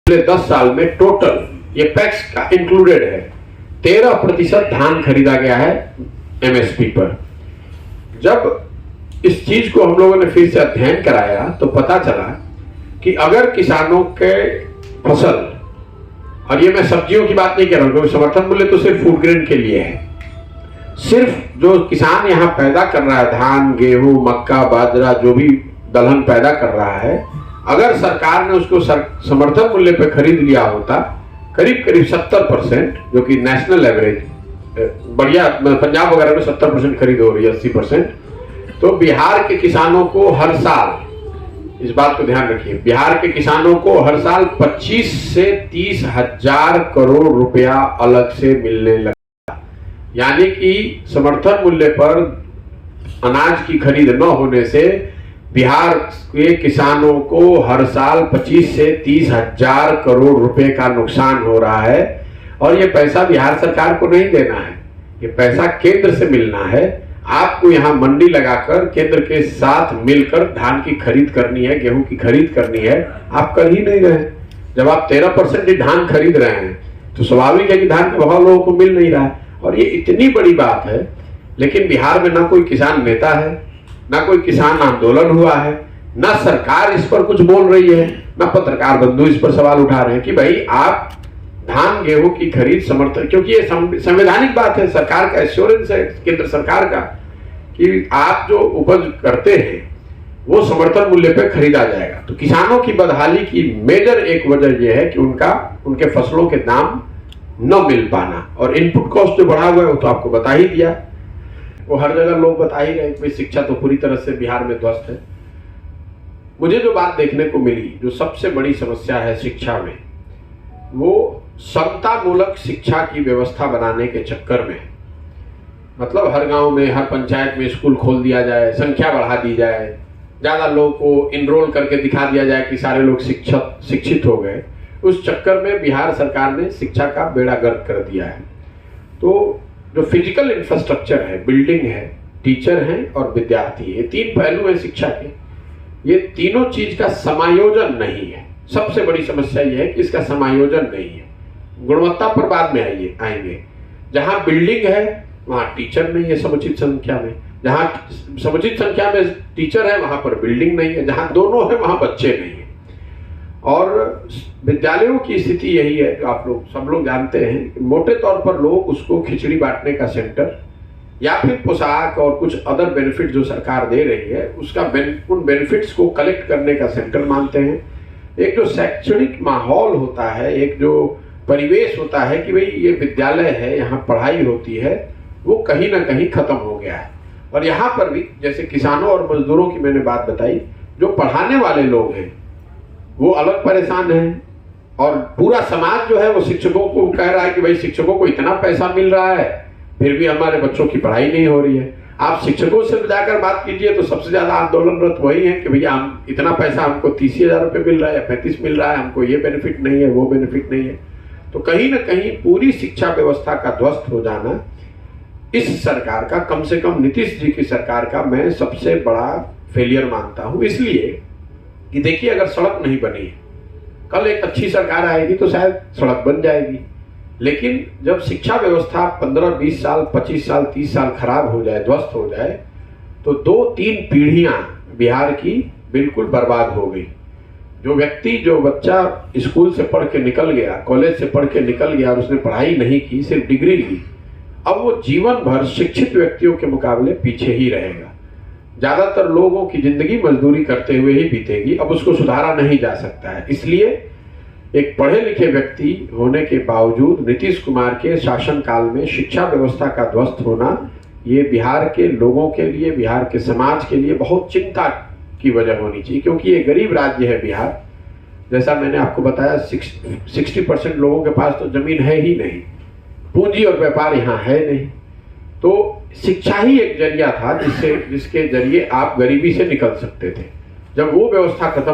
पिछले 10 साल में टोटल ये पैक्स का इंक्लूडेड है 13% धान खरीदा गया है एमएसपी पर। जब इस चीज को हम लोगों ने फिर से अध्ययन कराया तो पता चला कि अगर किसानों के फसल, और ये मैं सब्जियों की बात नहीं कर रहा हूं क्योंकि समर्थन मूल्य तो सिर्फ फूड ग्रेन के लिए है, सिर्फ जो किसान यहाँ पैदा कर रहा है धान, गेहूं, मक्का, बाजरा, जो भी दलहन पैदा कर रहा है, अगर सरकार ने उसको समर्थन मूल्य पे खरीद लिया होता करीब करीब 70%, जो कि नेशनल एवरेज बढ़िया, पंजाब वगैरह में 70% खरीद हो रही है, 80%, तो बिहार के किसानों को हर साल, इस बात को ध्यान रखिए, बिहार के किसानों को हर साल 25 से 30 हजार करोड़ रुपया अलग से मिलने लगा। यानी कि समर्थन मूल्य पर अनाज की खरीद न होने से बिहार के किसानों को हर साल 25 से 30 हजार करोड़ रुपए का नुकसान हो रहा है। और ये पैसा बिहार सरकार को नहीं देना है, ये पैसा केंद्र से मिलना है। आपको यहाँ मंडी लगाकर केंद्र के साथ मिलकर धान की खरीद करनी है, गेहूं की खरीद करनी है, आप कर ही नहीं रहे। जब आप 13% धान खरीद रहे हैं तो स्वाभाविक है कि धान का भाव लोगों को मिल नहीं रहा है। और ये इतनी बड़ी बात है, लेकिन बिहार में ना कोई किसान नेता है, ना कोई किसान आंदोलन हुआ है, ना सरकार इस पर कुछ बोल रही है, ना पत्रकार बंधु इस पर सवाल उठा रहे हैं कि भाई आप धान गेहूं की खरीद समर्थन, क्योंकि ये संवैधानिक बात है, सरकार का एश्योरेंस है केंद्र सरकार का कि आप जो उपज करते हैं वो समर्थन मूल्य पे खरीदा जाएगा। तो किसानों की बदहाली की मेजर एक वजह यह है कि उनके फसलों के दाम न मिल पाना, और इनपुट कॉस्ट जो बढ़ा हुआ है वो तो आपको बता ही दिया, वो हर जगह लोग बता ही रहे कि शिक्षा तो पूरी तरह से बिहार में ध्वस्त है। मुझे जो बात देखने को मिली, जो सबसे बड़ी समस्या है शिक्षा में, वो समतामूलक शिक्षा की व्यवस्था बनाने के चक्कर में, मतलब हर गांव में, हर पंचायत में स्कूल खोल दिया जाए, संख्या बढ़ा दी जाए, ज्यादा लोगों को इनरोल करके दिखा दिया जाए कि सारे लोग शिक्षित हो गए। उस चक्कर में बिहार सरकार ने शिक्षा का बेड़ा गर्क कर दिया है। तो जो फिजिकल इंफ्रास्ट्रक्चर है, बिल्डिंग है, टीचर हैं और विद्यार्थी, ये तीन पहलू है शिक्षा के, ये तीनों चीज का समायोजन नहीं है। सबसे बड़ी समस्या यह है कि इसका समायोजन नहीं है। गुणवत्ता पर बाद में आएंगे। जहां बिल्डिंग है वहां टीचर नहीं है समुचित संख्या में, जहां समुचित संख्या में टीचर है वहां पर बिल्डिंग नहीं है, जहां दोनों है वहां बच्चे नहीं है। और विद्यालयों की स्थिति यही है, जो आप लोग सब लोग जानते हैं, मोटे तौर पर लोग उसको खिचड़ी बांटने का सेंटर या फिर पोशाक और कुछ अदर बेनिफिट जो सरकार दे रही है उसका उन बेनिफिट्स को कलेक्ट करने का सेंटर मानते हैं। एक जो शैक्षणिक माहौल होता है, एक जो परिवेश होता है कि भाई ये विद्यालय है, यहाँ पढ़ाई होती है, वो कहीं ना कहीं खत्म हो गया है। और यहाँ पर भी जैसे किसानों और मजदूरों की मैंने बात बताई, जो पढ़ाने वाले लोग हैं वो अलग परेशान हैं, और पूरा समाज जो है वो शिक्षकों को कह रहा है कि भाई शिक्षकों को इतना पैसा मिल रहा है फिर भी हमारे बच्चों की पढ़ाई नहीं हो रही है। आप शिक्षकों से जाकर बात कीजिए तो सबसे ज्यादा आंदोलनरत वही है कि भैया हम इतना पैसा, हमको 30,000 रुपये मिल रहा है, 35 मिल रहा है, हमको ये बेनिफिट नहीं है, वो बेनिफिट नहीं है। तो कहीं ना कहीं पूरी शिक्षा व्यवस्था का ध्वस्त हो जाना इस सरकार का, कम से कम नीतीश जी की सरकार का, मैं सबसे बड़ा फेलियर मानता हूं। इसलिए कि देखिए, अगर सड़क नहीं बनी, कल एक अच्छी सरकार आएगी तो शायद सड़क बन जाएगी, लेकिन जब शिक्षा व्यवस्था 15, 20 साल, 25 साल, 30 साल खराब हो जाए, ध्वस्त हो जाए, तो 2-3 पीढ़ियां बिहार की बिल्कुल बर्बाद हो गई। जो बच्चा स्कूल से पढ़ के निकल गया, कॉलेज से पढ़ के निकल गया और उसने पढ़ाई नहीं की, सिर्फ डिग्री ली, अब वो जीवन भर शिक्षित व्यक्तियों के मुकाबले पीछे ही रहेगा। ज्यादातर लोगों की जिंदगी मजदूरी करते हुए ही बीतेगी, अब उसको सुधारा नहीं जा सकता है। इसलिए एक पढ़े लिखे व्यक्ति होने के बावजूद नीतीश कुमार के शासनकाल में शिक्षा व्यवस्था का ध्वस्त होना, ये बिहार के लोगों के लिए, बिहार के समाज के लिए बहुत चिंता की वजह होनी चाहिए, क्योंकि ये गरीब राज्य है बिहार। जैसा मैंने आपको बताया, 60% लोगों के पास तो जमीन है ही नहीं, पूंजी और व्यापार यहाँ है नहीं। तो शिक्षा ही एक जरिया था जिसके जरिए आप गरीबी से निकल सकते थे। जब वो व्यवस्था खत्म